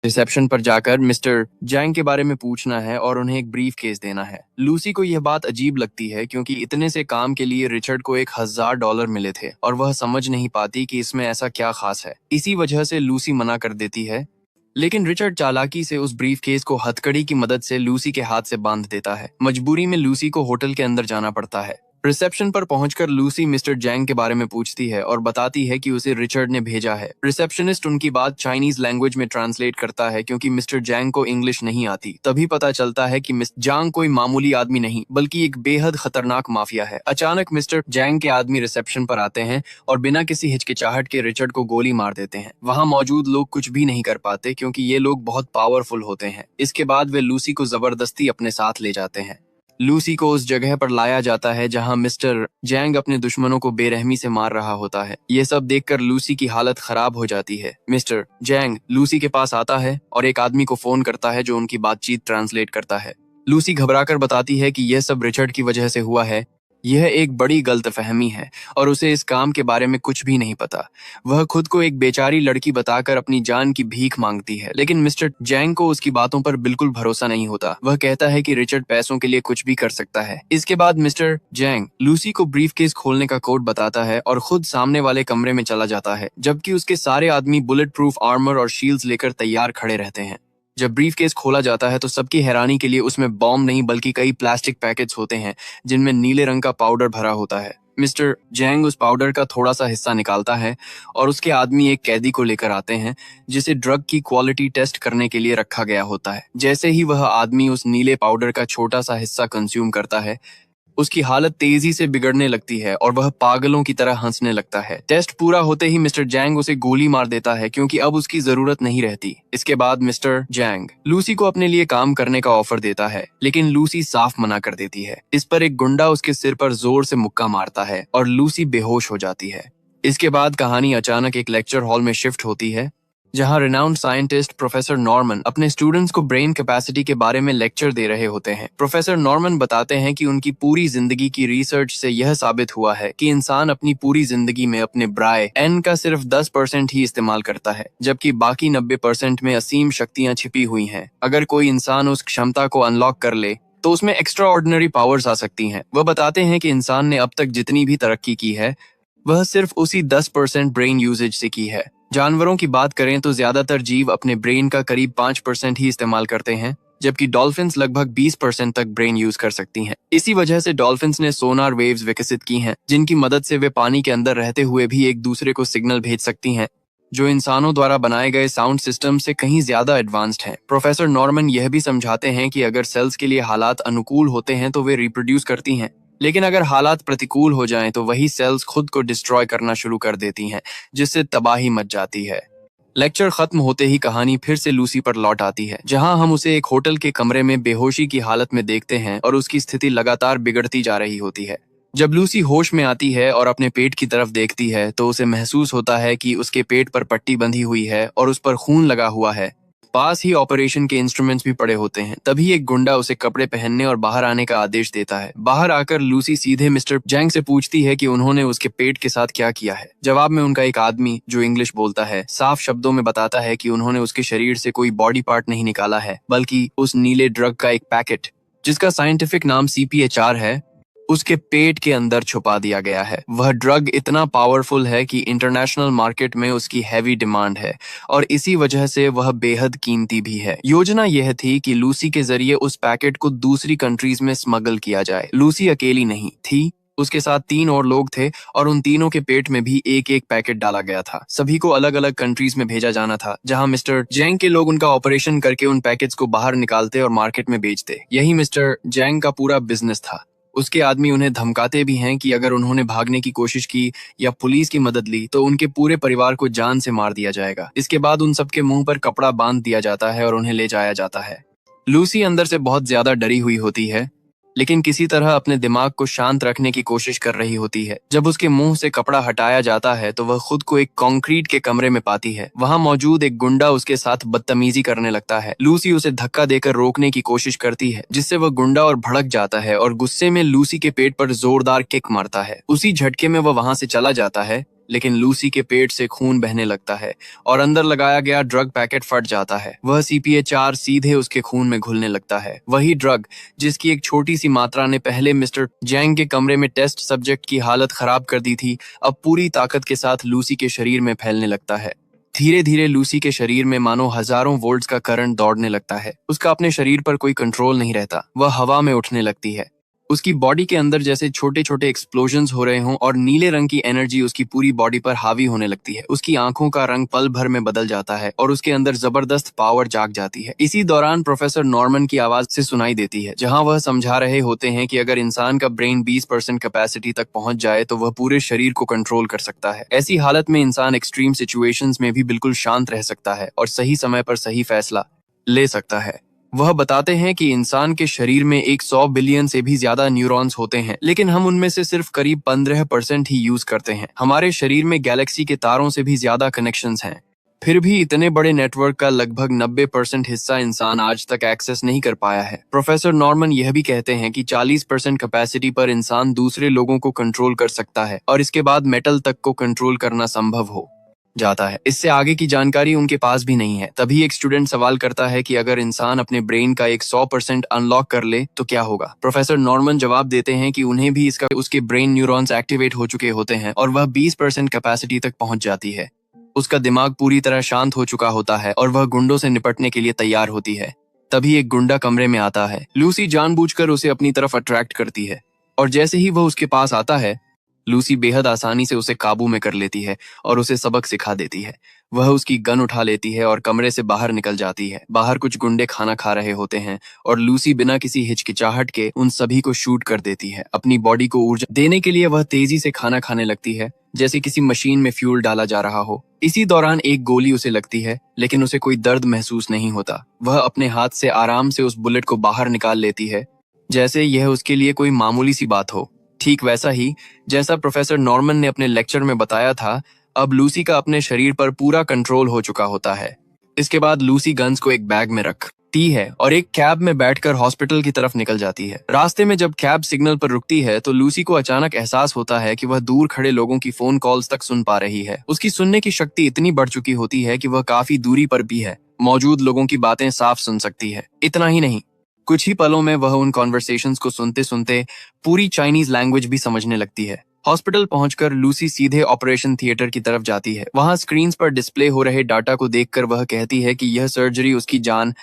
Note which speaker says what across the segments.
Speaker 1: Reception पर जाकर mister जैंग के बारे में पूछना है और उन्हें एक ब्रीफ केस देना है। लूसी को यह बात अजीब लगती है क्योंकि इतने से काम के लिए रिचर्ड को $1000 मिले थे और वह समझ नहीं पाती कि इसमें ऐसा क्या खास है। इसी वजह से लूसी मना कर देती है, लेकिन रिचर्ड चालाकी से उस ब्रीफ केस को हथकड़ी की मदद से लूसी के हाथ से बांध देता है। मजबूरी में लूसी को होटल के अंदर जाना पड़ता है। रिसेप्शन पर पहुंचकर लूसी मिस्टर जैंग के बारे में पूछती है और बताती है कि उसे रिचर्ड ने भेजा है। रिसेप्शनिस्ट उनकी बात चाइनीज लैंग्वेज में ट्रांसलेट करता है क्योंकि मिस्टर जैंग को इंग्लिश नहीं आती। तभी पता चलता है कि मिस्टर जैंग कोई मामूली आदमी नहीं बल्कि एक बेहद खतरनाक माफिया है। अचानक मिस्टर जैंग के आदमी रिसेप्शन पर आते हैं और बिना किसी हिचकिचाहट के रिचर्ड को गोली मार देते हैं। वहाँ मौजूद लोग कुछ भी नहीं कर पाते क्योंकि ये लोग बहुत पावरफुल होते हैं। इसके बाद वे लूसी को जबरदस्ती अपने साथ ले जाते हैं। लूसी को उस जगह पर लाया जाता है जहां मिस्टर जैंग अपने दुश्मनों को बेरहमी से मार रहा होता है। ये सब देखकर लूसी की हालत खराब हो जाती है। मिस्टर जैंग लूसी के पास आता है और एक आदमी को फोन करता है जो उनकी बातचीत ट्रांसलेट करता है। लूसी घबराकर बताती है कि यह सब रिचर्ड की वजह से हुआ है। यह एक बड़ी गलतफहमी है और उसे इस काम के बारे में कुछ भी नहीं पता। वह खुद को एक बेचारी लड़की बताकर अपनी जान की भीख मांगती है, लेकिन मिस्टर जैंग को उसकी बातों पर बिल्कुल भरोसा नहीं होता। वह कहता है कि रिचर्ड पैसों के लिए कुछ भी कर सकता है। इसके बाद मिस्टर जैंग लूसी को ब्रीफकेस खोलने का कोड बताता है और खुद सामने वाले कमरे में चला जाता है, जबकि उसके सारे आदमी बुलेट प्रूफ आर्मर और शील्ड्स लेकर तैयार खड़े रहते हैं। जब ब्रीफकेस खोला जाता है तो सबकी हैरानी के लिए उसमें बॉम्ब नहीं बल्कि कई प्लास्टिक पैकेट्स होते हैं जिनमें नीले रंग का पाउडर भरा होता है। मिस्टर जैंग उस पाउडर का थोड़ा सा हिस्सा निकालता है और उसके आदमी एक कैदी को लेकर आते हैं जिसे ड्रग की क्वालिटी टेस्ट करने के लिए रखा गया होता है। जैसे ही वह आदमी उस नीले पाउडर का छोटा सा हिस्सा कंज्यूम करता है, उसकी हालत तेजी से बिगड़ने लगती है और वह पागलों की तरह हंसने लगता है। टेस्ट पूरा होते ही मिस्टर जैंग उसे गोली मार देता है क्योंकि अब उसकी जरूरत नहीं रहती। इसके बाद मिस्टर जैंग लूसी को अपने लिए काम करने का ऑफर देता है, लेकिन लूसी साफ मना कर देती है। इस पर एक गुंडा उसके सिर पर जोर से मुक्का मारता है और लूसी बेहोश हो जाती है। इसके बाद कहानी अचानक एक लेक्चर हॉल में शिफ्ट होती है जहां रिनाउंड साइंटिस्ट प्रोफेसर नॉर्मन अपने स्टूडेंट्स को ब्रेन कैपेसिटी के बारे में लेक्चर दे रहे होते हैं। प्रोफेसर नॉर्मन बताते हैं कि उनकी पूरी जिंदगी की रिसर्च से यह साबित हुआ है कि इंसान अपनी पूरी जिंदगी में अपने ब्रेन का सिर्फ 10% ही इस्तेमाल करता है, जबकि बाकी 90% में असीम शक्तियां छिपी हुई हैं। अगर कोई इंसान उस क्षमता को अनलॉक कर ले तो उसमें एक्स्ट्रा ऑर्डिनरी पावर्स आ सकती हैं। वह बताते हैं कि इंसान ने अब तक जितनी भी तरक्की की है वह सिर्फ उसी 10% ब्रेन यूजेज से की है। जानवरों की बात करें तो ज्यादातर जीव अपने ब्रेन का करीब 5% ही इस्तेमाल करते हैं, जबकि डॉल्फिन्स लगभग 20% तक ब्रेन यूज कर सकती हैं। इसी वजह से डॉल्फिन्स ने सोनार वेव्स विकसित की हैं, जिनकी मदद से वे पानी के अंदर रहते हुए भी एक दूसरे को सिग्नल भेज सकती हैं, जो इंसानों द्वारा बनाए गए साउंड सिस्टम से कहीं ज्यादा एडवांस्ड हैं। प्रोफेसर नॉर्मन यह भी समझाते हैं कि अगर सेल्स के लिए हालात अनुकूल होते हैं तो वे रिप्रोड्यूस करती हैं, लेकिन अगर हालात प्रतिकूल हो जाएं तो वही सेल्स खुद को डिस्ट्रॉय करना शुरू कर देती हैं, जिससे तबाही मच जाती है। लेक्चर खत्म होते ही कहानी फिर से लूसी पर लौट आती है, जहां हम उसे एक होटल के कमरे में बेहोशी की हालत में देखते हैं और उसकी स्थिति लगातार बिगड़ती जा रही होती है। जब लूसी होश में आती है और अपने पेट की तरफ देखती है तो उसे महसूस होता है कि उसके पेट पर पट्टी बंधी हुई है और उस पर खून लगा हुआ है। पास ही ऑपरेशन के इंस्ट्रूमेंट्स भी पड़े होते हैं। तभी एक गुंडा उसे कपड़े पहनने और बाहर आने का आदेश देता है। बाहर आकर लूसी सीधे मिस्टर जैंग से पूछती है कि उन्होंने उसके पेट के साथ क्या किया है। जवाब में उनका एक आदमी जो इंग्लिश बोलता है साफ शब्दों में बताता है कि उन्होंने उसके शरीर से कोई बॉडी पार्ट नहीं निकाला है, बल्कि उस नीले ड्रग का एक पैकेट, जिसका साइंटिफिक नाम CPHR है, उसके पेट के अंदर छुपा दिया गया है। वह ड्रग इतना पावरफुल है कि इंटरनेशनल मार्केट में उसकी हैवी डिमांड है और इसी वजह से वह बेहद कीमती भी है। योजना यह थी कि लूसी के जरिए उस पैकेट को दूसरी कंट्रीज में स्मगल किया जाए। लूसी अकेली नहीं थी, उसके साथ 3 और लोग थे और उन तीनों के पेट में भी एक एक पैकेट डाला गया था। सभी को अलग अलग कंट्रीज में भेजा जाना था, जहां मिस्टर जैंग के लोग उनका ऑपरेशन करके उन पैकेट्स को बाहर निकालते और मार्केट में बेचते। यही मिस्टर जैंग का पूरा बिजनेस था। उसके आदमी उन्हें धमकाते भी हैं कि अगर उन्होंने भागने की कोशिश की या पुलिस की मदद ली तो उनके पूरे परिवार को जान से मार दिया जाएगा। इसके बाद उन सबके मुंह पर कपड़ा बांध दिया जाता है और उन्हें ले जाया जाता है। लूसी अंदर से बहुत ज्यादा डरी हुई होती है, लेकिन किसी तरह अपने दिमाग को शांत रखने की कोशिश कर रही होती है। जब उसके मुंह से कपड़ा हटाया जाता है तो वह खुद को एक कंक्रीट के कमरे में पाती है। वहां मौजूद एक गुंडा उसके साथ बदतमीजी करने लगता है। लूसी उसे धक्का देकर रोकने की कोशिश करती है, जिससे वह गुंडा और भड़क जाता है और गुस्से में लूसी के पेट पर जोरदार किक मारता है। उसी झटके में वह वहां से चला जाता है लेकिन लूसी के पेट से खून बहने लगता है और अंदर लगाया गया ड्रग पैकेट फट जाता है। वह CPH4 सीधे उसके खून में घुलने लगता है। वही ड्रग जिसकी एक छोटी सी मात्रा ने पहले मिस्टर जैंग के कमरे में टेस्ट सब्जेक्ट की हालत खराब कर दी थी, अब पूरी ताकत के साथ लूसी के शरीर में फैलने लगता है। धीरे धीरे लूसी के शरीर में मानो हजारों वोल्ट्स का करंट दौड़ने लगता है। उसका अपने शरीर पर कोई कंट्रोल नहीं रहता। वह हवा में उठने लगती है। उसकी बॉडी के अंदर जैसे छोटे छोटे एक्सप्लोजन्स हो रहे हों और नीले रंग की एनर्जी उसकी पूरी बॉडी पर हावी होने लगती है। उसकी आंखों का रंग पल भर में बदल जाता है और उसके अंदर जबरदस्त पावर जाग जाती है। इसी दौरान प्रोफेसर नॉर्मन की आवाज से सुनाई देती है, जहां वह समझा रहे होते हैं कि अगर इंसान का ब्रेन 20% कैपेसिटी तक पहुंच जाए तो वह पूरे शरीर को कंट्रोल कर सकता है। ऐसी हालत में इंसान एक्सट्रीम सिचुएशंस में भी बिल्कुल शांत रह सकता है और सही समय पर सही फैसला ले सकता है। वह बताते हैं कि इंसान के शरीर में 100 बिलियन से भी ज्यादा न्यूरॉन्स होते हैं, लेकिन हम उनमें से सिर्फ करीब 15% ही यूज करते हैं। हमारे शरीर में गैलेक्सी के तारों से भी ज्यादा कनेक्शंस हैं। फिर भी इतने बड़े नेटवर्क का लगभग 90% हिस्सा इंसान आज तक एक्सेस नहीं कर पाया है। प्रोफेसर नॉर्मन यह भी कहते हैं कि 40% कैपेसिटी पर इंसान दूसरे लोगों को कंट्रोल कर सकता है और इसके बाद मेटल तक को कंट्रोल करना संभव हो जाता है। इससे आगे की जानकारी उनके पास भी नहीं है। तभी एक स्टूडेंट सवाल करता है कि अगर इंसान अपने ब्रेन का एक 100% अनलॉक कर ले तो क्या होगा। प्रोफेसर नॉर्मन जवाब देते हैं कि उन्हें भी इसका उसके ब्रेन न्यूरॉन्स एक्टिवेट हो चुके होते हैं और वह 20% कैपेसिटी तक पहुंच जाती है। उसका दिमाग पूरी तरह शांत हो चुका होता है और वह गुंडों से निपटने के लिए तैयार होती है। तभी एक गुंडा कमरे में आता है। लूसी जानबूझकर उसे अपनी तरफ अट्रैक्ट करती है और जैसे ही वह उसके पास आता है, लूसी बेहद आसानी से उसे काबू में कर लेती है और उसे सबक सिखा देती है। वह उसकी गन उठा लेती है और कमरे से बाहर निकल जाती है। बाहर कुछ गुंडे खाना खा रहे होते हैं और लूसी बिना किसी हिचकिचाहट के उन सभी को शूट कर देती है। अपनी बॉडी को ऊर्जा देने के लिए वह तेजी से खाना खाने लगती है, जैसे किसी मशीन में फ्यूल डाला जा रहा हो। इसी दौरान एक गोली उसे लगती है, लेकिन उसे कोई दर्द महसूस नहीं होता। वह अपने हाथ से आराम से उस बुलेट को बाहर निकाल लेती है, जैसे यह उसके लिए कोई मामूली सी बात हो। ठीक वैसा ही जैसा प्रोफेसर नॉर्मन ने अपने लेक्चर में बताया था, अब लूसी का अपने शरीर पर पूरा कंट्रोल हो चुका होता है। इसके बाद लूसी गन्स को एक बैग में रखती है और एक कैब में बैठकर हॉस्पिटल की तरफ निकल जाती है। रास्ते में जब कैब सिग्नल पर रुकती है तो लूसी को अचानक एहसास होता है कि वह दूर खड़े लोगों की फोन कॉल्स तक सुन पा रही है। उसकी सुनने की शक्ति इतनी बढ़ चुकी होती है कि वह काफी दूरी पर भी है मौजूद लोगों की बातें साफ सुन सकती है। इतना ही नहीं, कुछ ही पलों में वह उन कॉन्वर्सेशंस को सुनते सुनते पूरी चाइनीज लैंग्वेज भी समझने लगती है। हॉस्पिटल पहुंचकर लूसी सीधे ऑपरेशन थिएटर की तरफ जाती है। वहां स्क्रीन्स पर डिस्प्ले हो रहे डाटा को देखकर वह कहती है कि यह सर्जरी उसकी जान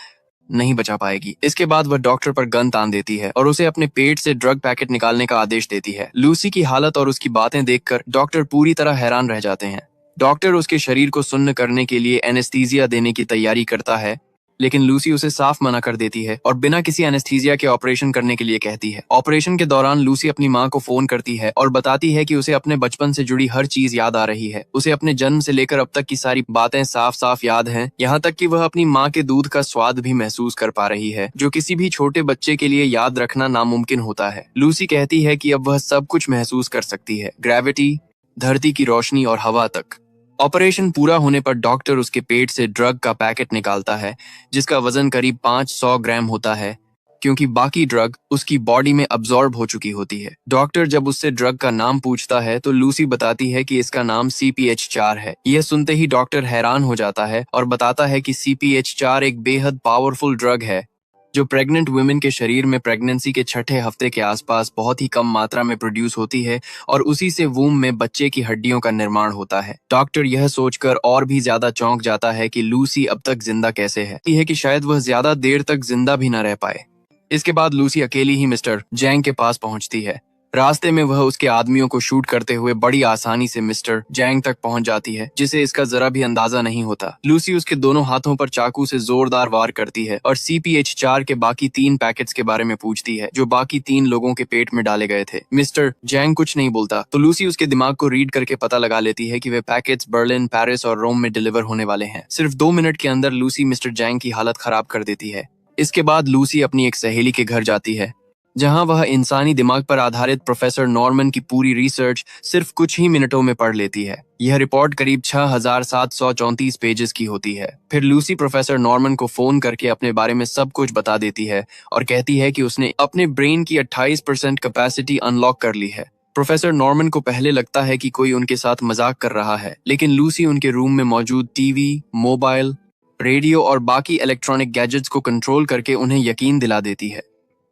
Speaker 1: नहीं बचा पाएगी। इसके बाद वह डॉक्टर पर गन तान देती है और उसे अपने पेट से ड्रग पैकेट निकालने का आदेश देती है। लूसी की हालत और उसकी बातें देखकर डॉक्टर पूरी तरह हैरान रह जाते हैं। डॉक्टर उसके शरीर को सुन्न करने के लिए एनेस्थीसिया देने की तैयारी करता है, लेकिन लूसी उसे साफ मना कर देती है और बिना किसी एनेस्थीसिया के ऑपरेशन करने के लिए कहती है। ऑपरेशन के दौरान लूसी अपनी माँ को फोन करती है और बताती है कि उसे अपने बचपन से जुड़ी हर चीज याद आ रही है। उसे अपने जन्म से लेकर अब तक की सारी बातें साफ साफ याद हैं, यहाँ तक कि वह अपनी माँ के दूध का स्वाद भी महसूस कर पा रही है, जो किसी भी छोटे बच्चे के लिए याद रखना नामुमकिन होता है। लूसी कहती है कि अब वह सब कुछ महसूस कर सकती है, ग्रेविटी, धरती की रोशनी और हवा तक। ऑपरेशन पूरा होने पर डॉक्टर उसके पेट से ड्रग का पैकेट निकालता है, जिसका वजन करीब 500 ग्राम होता है, क्योंकि बाकी ड्रग उसकी बॉडी में अब्सॉर्ब हो चुकी होती है। डॉक्टर जब उससे ड्रग का नाम पूछता है तो लूसी बताती है कि इसका नाम CPH4 है। यह सुनते ही डॉक्टर हैरान हो जाता है और बताता है कि CPH4 एक बेहद पावरफुल ड्रग है, जो प्रेग्नेंट वुमेन के शरीर में प्रेगनेंसी के छठे हफ्ते के आसपास बहुत ही कम मात्रा में प्रोड्यूस होती है और उसी से वूम में बच्चे की हड्डियों का निर्माण होता है। डॉक्टर यह सोचकर और भी ज्यादा चौंक जाता है कि लूसी अब तक जिंदा कैसे है, यह कि शायद वह ज्यादा देर तक जिंदा भी न रह पाए। इसके बाद लूसी अकेली ही मिस्टर जैंग के पास पहुंचती है। रास्ते में वह उसके आदमियों को शूट करते हुए बड़ी आसानी से मिस्टर जैंग तक पहुंच जाती है, जिसे इसका जरा भी अंदाजा नहीं होता। लूसी उसके दोनों हाथों पर चाकू से जोरदार वार करती है और CPH4 के बाकी 3 पैकेट्स के बारे में पूछती है, जो बाकी 3 लोगों के पेट में डाले गए थे। मिस्टर जैंग कुछ नहीं बोलता तो लूसी उसके दिमाग को रीड करके पता लगा लेती है कि वे पैकेट्स बर्लिन, पेरिस और रोम में डिलीवर होने वाले हैं। सिर्फ 2 मिनट के अंदर लूसी मिस्टर जैंग की हालत खराब कर देती है। इसके बाद लूसी अपनी एक सहेली के घर जाती है, जहां वह इंसानी दिमाग पर आधारित प्रोफेसर नॉर्मन की पूरी रिसर्च सिर्फ कुछ ही मिनटों में पढ़ लेती है। यह रिपोर्ट करीब 6734 पेजेस की होती है। फिर लूसी प्रोफेसर नॉर्मन को फोन करके अपने बारे में सब कुछ बता देती है और कहती है कि उसने अपने ब्रेन की 28% कैपेसिटी अनलॉक कर ली है प्रोफेसर नॉर्मन को पहले लगता है कि कोई उनके साथ मजाक कर रहा है, लेकिन लूसी उनके रूम में मौजूद टीवी, मोबाइल, रेडियो और बाकी इलेक्ट्रॉनिक गैजेट्स को कंट्रोल करके उन्हें यकीन दिला देती है।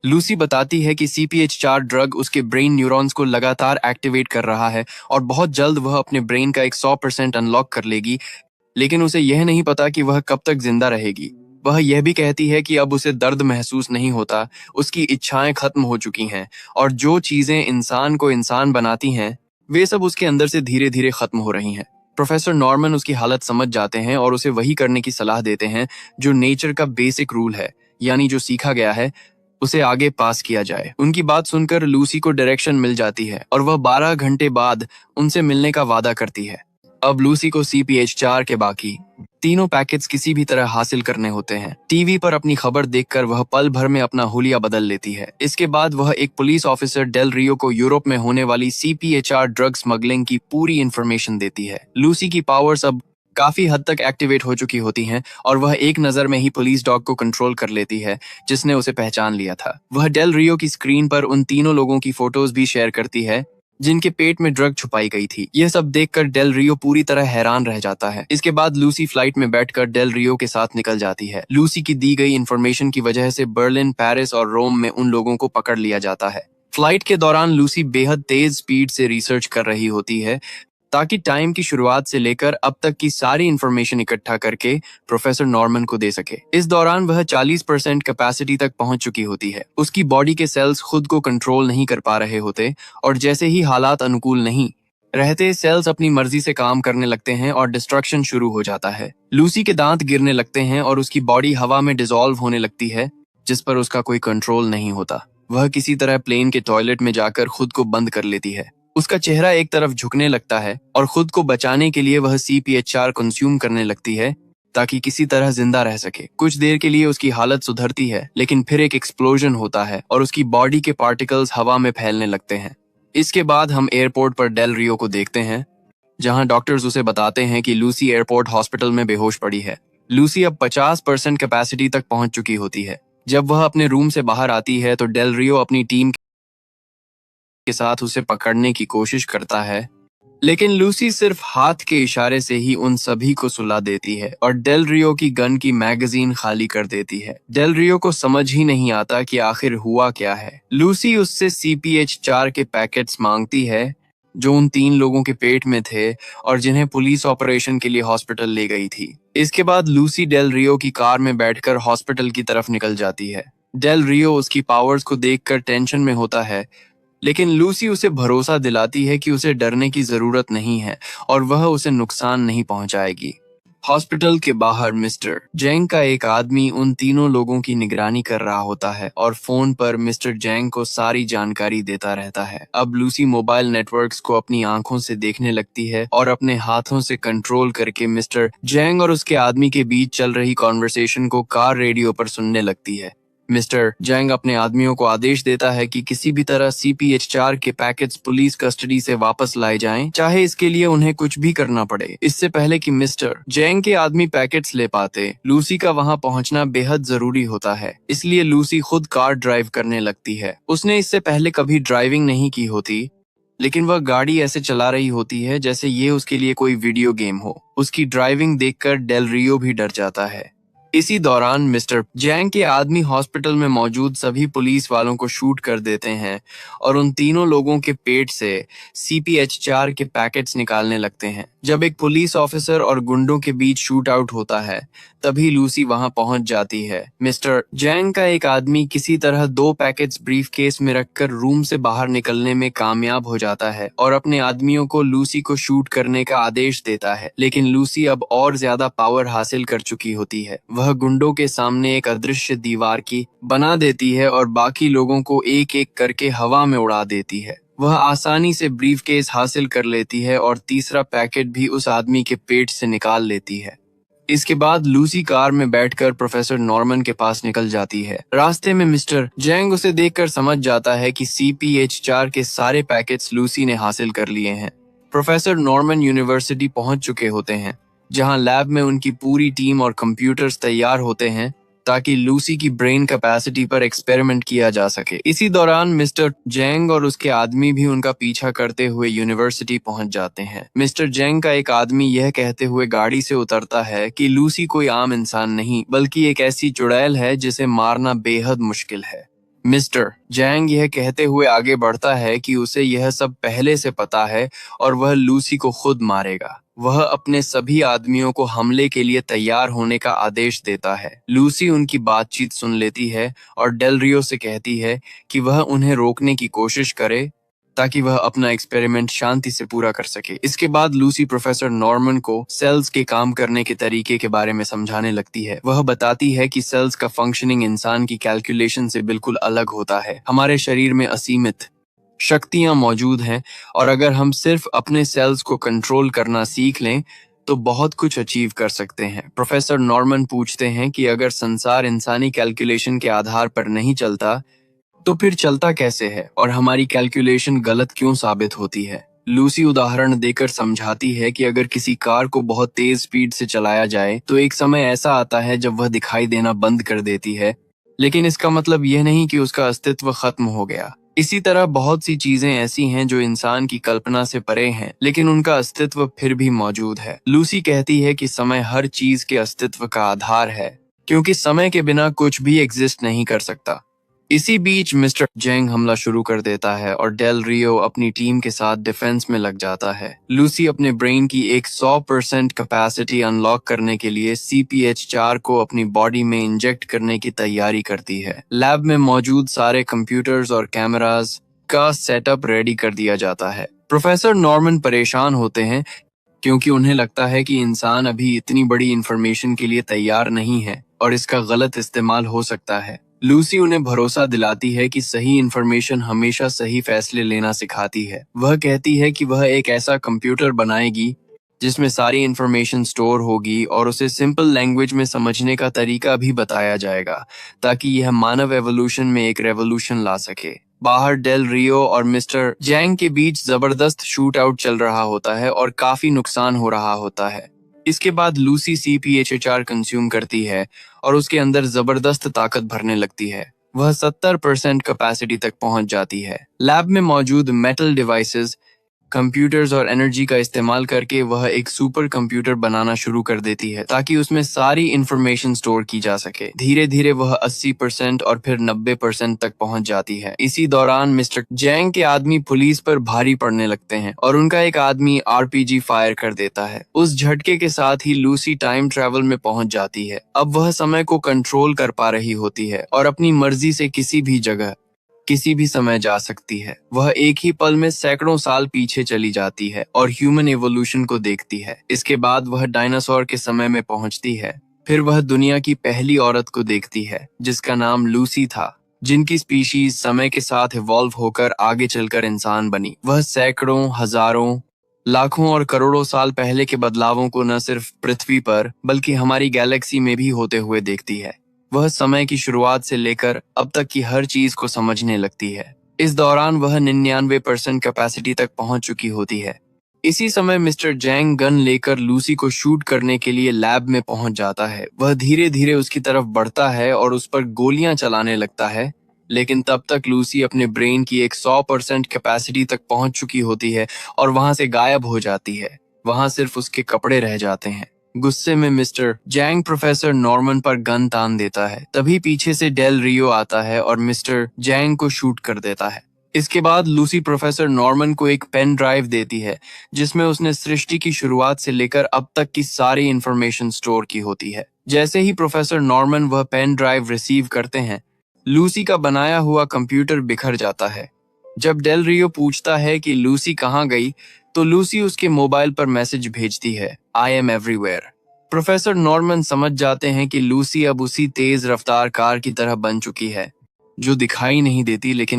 Speaker 1: लूसी बताती है कि CPH4 ड्रग उसके ब्रेन न्यूरॉन्स को लगातार एक्टिवेट कर रहा है और बहुत जल्द वह अपने ब्रेन का एक 100% अनलॉक कर लेगी, लेकिन उसे यह नहीं पता कि वह कब तक जिंदा रहेगी। वह यह भी कहती है कि अब उसे दर्द महसूस नहीं होता, उसकी इच्छाएं खत्म हो चुकी हैं और जो चीजें इंसान को इंसान बनाती हैं, वे सब उसके अंदर से धीरे धीरे खत्म हो रही हैं। प्रोफेसर नॉर्मन उसकी हालत समझ जाते हैं और उसे वही करने की सलाह देते हैं जो नेचर का बेसिक रूल है, यानी जो सीखा गया है उसे आगे पास किया जाए। उनकी बात सुनकर लूसी को डायरेक्शन मिल जाती है और वह 12 घंटे बाद उनसे मिलने का वादा करती है। अब लूसी को CPH4 के बाकी तीनों पैकेट्स किसी भी तरह हासिल करने होते हैं। टीवी पर अपनी खबर देखकर वह पल भर में अपना हुलिया बदल लेती है। इसके बाद वह एक पुलिस ऑफिसर डेल रियो को यूरोप में होने वाली CPH4 ड्रग स्मगलिंग की पूरी इंफॉर्मेशन देती है। लूसी की पावर्स अब काफी हद तक एक्टिवेट हो चुकी होती हैं और वह एक नजर में ही पुलिस डॉग को कंट्रोल कर लेती है जिसने उसे पहचान लिया था। वह डेल रियो की स्क्रीन पर उन तीनों लोगों की फोटोज भी शेयर करती है जिनके पेट में ड्रग छुपाई गई थी। यह सब देखकर डेल रियो पूरी तरह हैरान रह जाता है। इसके बाद लूसी फ्लाइट में बैठकर डेल रियो के साथ निकल जाती है। लूसी की दी गई इंफॉर्मेशन की वजह से बर्लिन, पेरिस और रोम में उन लोगों को पकड़ लिया जाता है। फ्लाइट के दौरान लूसी बेहद तेज स्पीड से रिसर्च कर रही होती है ताकि टाइम की शुरुआत से लेकर अब तक की सारी इंफॉर्मेशन इकट्ठा करके प्रोफेसर नॉर्मन को दे सके। इस दौरान वह 40% कैपेसिटी तक पहुंच चुकी होती है। उसकी बॉडी के सेल्स खुद को कंट्रोल नहीं कर पा रहे होते और जैसे ही हालात अनुकूल नहीं रहते, सेल्स अपनी मर्जी से काम करने लगते हैं और डिस्ट्रक्शन शुरू हो जाता है। लूसी के दांत गिरने लगते हैं और उसकी बॉडी हवा में डिसॉल्व होने लगती है, जिस पर उसका कोई कंट्रोल नहीं होता। वह किसी तरह प्लेन के टॉयलेट में जाकर खुद को बंद कर लेती है। उसका चेहरा एक तरफ झुकने लगता है और खुद को बचाने के लिए वह CPH4 कंज्यूम करने लगती है ताकि किसी तरह जिंदा रह सके। कुछ देर के लिए उसकी हालत सुधरती है, लेकिन फिर एक एक्सप्लोजन होता है और उसकी बॉडी के पार्टिकल्स हवा में फैलने लगते हैं। इसके बाद हम एयरपोर्ट पर डेल रियो को देखते हैं, जहां डॉक्टर्स उसे बताते हैं कि लूसी एयरपोर्ट हॉस्पिटल में बेहोश पड़ी है। लूसी अब 50% कैपेसिटी तक पहुंच चुकी होती है। जब वह अपने रूम से बाहर आती है तो डेल रियो अपनी टीम के साथ उसे पकड़ने की कोशिश करता है, लेकिन लूसी सिर्फ हाथ के इशारे से ही उन सभी को सुला देती है और डेल रियो की गन की मैगजीन खाली कर देती है। डेल रियो को समझ ही नहीं आता कि आखिर हुआ क्या है। लूसी उससे CPH4 के पैकेट्स मांगती है जो उन 3 लोगों के पेट में थे और जिन्हें पुलिस ऑपरेशन के लिए हॉस्पिटल ले गई थी। इसके बाद लूसी डेल रियो की कार में बैठकर हॉस्पिटल की तरफ निकल जाती है। डेल रियो उसकी पावर्स को देखकर टेंशन में होता है, लेकिन लूसी उसे भरोसा दिलाती है कि उसे डरने की जरूरत नहीं है और वह उसे नुकसान नहीं पहुंचाएगी। हॉस्पिटल के बाहर मिस्टर जैंग का एक आदमी उन तीनों लोगों की निगरानी कर रहा होता है और फोन पर मिस्टर जैंग को सारी जानकारी देता रहता है। अब लूसी मोबाइल नेटवर्क्स को अपनी आंखों से देखने लगती है और अपने हाथों से कंट्रोल करके मिस्टर जैंग और उसके आदमी के बीच चल रही कॉन्वर्सेशन को कार रेडियो पर सुनने लगती है। मिस्टर जैंग अपने आदमियों को आदेश देता है कि किसी भी तरह CPH4 के पैकेट्स पुलिस कस्टडी से वापस लाए जाएं, चाहे इसके लिए उन्हें कुछ भी करना पड़े। इससे पहले कि मिस्टर जैंग के आदमी पैकेट्स ले पाते, लूसी का वहां पहुंचना बेहद जरूरी होता है। इसलिए लूसी खुद कार ड्राइव करने लगती है। उसने इससे पहले कभी ड्राइविंग नहीं की होती, लेकिन वह गाड़ी ऐसे चला रही होती है जैसे ये उसके लिए कोई वीडियो गेम हो। उसकी ड्राइविंग देखकर डेल रियो भी डर जाता है। इसी दौरान मिस्टर जैंग के आदमी हॉस्पिटल में मौजूद सभी पुलिस वालों को शूट कर देते हैं और उन तीनों लोगों के पेट से CPH4 के पैकेट्स निकालने लगते हैं। जब एक पुलिस ऑफिसर और गुंडों के बीच शूट आउट होता है, तभी लूसी वहां पहुंच जाती है। मिस्टर जैंग का एक आदमी किसी तरह 2 पैकेट्स ब्रीफ केस में रखकर रूम से बाहर निकलने में कामयाब हो जाता है और अपने आदमियों को लूसी को शूट करने का आदेश देता है, लेकिन लूसी अब और ज्यादा पावर हासिल कर चुकी होती है। वह गुंडों के सामने एक अदृश्य दीवार की बना देती है और बाकी लोगों को एक एक करके हवा में उड़ा देती है। वह आसानी से ब्रीफकेस हासिल कर लेती है और तीसरा पैकेट भी उस आदमी के पेट से निकाल लेती है। इसके बाद लूसी कार में बैठकर प्रोफेसर नॉर्मन के पास निकल जाती है। रास्ते में मिस्टर जैंग उसे देखकर समझ जाता है कि CPH4 के सारे पैकेट्स लूसी ने हासिल कर लिए हैं। प्रोफेसर नॉर्मन यूनिवर्सिटी पहुंच चुके होते हैं, जहां लैब में उनकी पूरी टीम और कंप्यूटर्स तैयार होते हैं ताकि लूसी की ब्रेन कैपेसिटी पर एक्सपेरिमेंट किया जा सके। इसी दौरान मिस्टर जेंग और उसके आदमी भी उनका पीछा करते हुए यूनिवर्सिटी पहुंच जाते हैं। मिस्टर जेंग का एक आदमी यह कहते हुए गाड़ी से उतरता है कि लूसी कोई आम इंसान नहीं बल्कि एक ऐसी चुड़ैल है जिसे मारना बेहद मुश्किल है। मिस्टर जैंग यह कहते हुए आगे बढ़ता है कि उसे यह सब पहले से पता है और वह लूसी को खुद मारेगा। वह अपने सभी आदमियों को हमले के लिए तैयार होने का आदेश देता है। लूसी उनकी बातचीत सुन लेती है और डेल रियो से कहती है कि वह उन्हें रोकने की कोशिश करे ताकि वह अपना एक्सपेरिमेंट शांति से पूरा कर सके। इसके बाद लूसी प्रोफेसर नॉर्मन को सेल्स के काम करने के तरीके के बारे में समझाने लगती है। वह बताती है कि सेल्स का फंक्शनिंग इंसान की कैलकुलेशन से बिल्कुल अलग होता है। हमारे शरीर में असीमित शक्तियां मौजूद हैं और अगर हम सिर्फ अपने सेल्स को कंट्रोल करना सीख लें तो बहुत कुछ अचीव कर सकते हैं। प्रोफेसर नॉर्मन पूछते हैं कि अगर संसार इंसानी कैलकुलेशन के आधार पर नहीं चलता तो फिर चलता कैसे है और हमारी कैलकुलेशन गलत क्यों साबित होती है। लूसी उदाहरण देकर समझाती है कि अगर किसी कार को बहुत तेज स्पीड से चलाया जाए तो एक समय ऐसा आता है जब वह दिखाई देना बंद कर देती है, लेकिन इसका मतलब यह नहीं कि उसका अस्तित्व खत्म हो गया। इसी तरह बहुत सी चीजें ऐसी हैं जो इंसान की कल्पना से परे हैं लेकिन उनका अस्तित्व फिर भी मौजूद है। लूसी कहती है कि समय हर चीज के अस्तित्व का आधार है क्योंकि समय के बिना कुछ भी एग्जिस्ट नहीं कर सकता। इसी बीच मिस्टर जेंग हमला शुरू कर देता है और डेल रियो अपनी टीम के साथ डिफेंस में लग जाता है। लूसी अपने ब्रेन की एक 100% कैपेसिटी अनलॉक करने के लिए CPH4 को अपनी बॉडी में इंजेक्ट करने की तैयारी करती है। लैब में मौजूद सारे कंप्यूटर्स और कैमरास का सेटअप रेडी कर दिया जाता है। प्रोफेसर नॉर्मन परेशान होते हैं क्योंकि उन्हें लगता है कि इंसान अभी इतनी बड़ी इंफॉर्मेशन के लिए तैयार नहीं है और इसका गलत इस्तेमाल हो सकता है। लूसी उन्हें भरोसा दिलाती है कि सही इंफॉर्मेशन हमेशा सही फैसले लेना सिखाती है। वह कहती है कि वह एक ऐसा कंप्यूटर बनाएगी जिसमें सारी इंफॉर्मेशन स्टोर होगी और उसे सिंपल लैंग्वेज में समझने का तरीका भी बताया जाएगा ताकि यह मानव एवोल्यूशन में एक रेवोल्यूशन ला सके। बाहर डेल रियो और मिस्टर जैंग के बीच जबरदस्त शूट आउट चल रहा होता है और काफी नुकसान हो रहा होता है। इसके बाद लूसी CPH4 कंज्यूम करती है और उसके अंदर जबरदस्त ताकत भरने लगती है। वह 70% कैपेसिटी तक पहुंच जाती है। लैब में मौजूद मेटल डिवाइसेस, कंप्यूटर्स और एनर्जी का इस्तेमाल करके वह एक सुपर कंप्यूटर बनाना शुरू कर देती है ताकि उसमें सारी इंफॉर्मेशन स्टोर की जा सके। धीरे धीरे वह 80% और फिर 90% तक पहुंच जाती है। इसी दौरान मिस्टर जैंग के आदमी पुलिस पर भारी पड़ने लगते हैं और उनका एक आदमी RPG फायर कर देता है। उस झटके के साथ ही लूसी टाइम ट्रेवल में पहुंच जाती है। अब वह समय को कंट्रोल कर पा रही होती है और अपनी मर्जी से किसी भी जगह किसी भी समय जा सकती है। वह एक ही पल में सैकड़ों साल पीछे चली जाती है और ह्यूमन एवोल्यूशन को देखती है। इसके बाद वह डायनासोर के समय में पहुंचती है। फिर वह दुनिया की पहली औरत को देखती है जिसका नाम लूसी था, जिनकी स्पीशीज समय के साथ इवॉल्व होकर आगे चलकर इंसान बनी। वह सैकड़ों, हजारों, लाखों और करोड़ों साल पहले के बदलावों को न सिर्फ पृथ्वी पर बल्कि हमारी गैलेक्सी में भी होते हुए देखती है। वह समय की शुरुआत से लेकर अब तक की हर चीज को समझने लगती है। इस दौरान वह 99% कैपेसिटी तक पहुंच चुकी होती है। इसी समय मिस्टर जैंग गन लेकर लूसी को शूट करने के लिए लैब में पहुंच जाता है। वह धीरे धीरे उसकी तरफ बढ़ता है और उस पर गोलियां चलाने लगता है, लेकिन तब तक लूसी अपने ब्रेन की एक 100% कैपेसिटी तक पहुंच चुकी होती है और वहां से गायब हो जाती है। वहां सिर्फ उसके कपड़े रह जाते हैं। गुस्से में मिस्टर जैंग प्रोफेसर नॉर्मन पर गन तान देता है। तभी पीछे से डेल रियो आता है और मिस्टर जैंग को शूट कर देता है। इसके बाद लूसी प्रोफेसर नॉर्मन को एक पेन ड्राइव देती है जिसमें उसने सृष्टि की शुरुआत से लेकर अब तक की सारी इंफॉर्मेशन स्टोर की होती है। जैसे ही प्रोफेसर नॉर्मन वह पेन ड्राइव रिसीव करते हैं, लूसी का बनाया हुआ कंप्यूटर बिखर जाता है। जब डेल रियो पूछता है कि लूसी कहाँ गई, तो लूसी उसके मोबाइल पर मैसेज भेजती है, I am everywhere. Professor Norman समझ जाते हैं कि लूसी अब उसी तेज रफ्तार कार की तरह बन चुकी है जो दिखाई नहीं देती लेकिन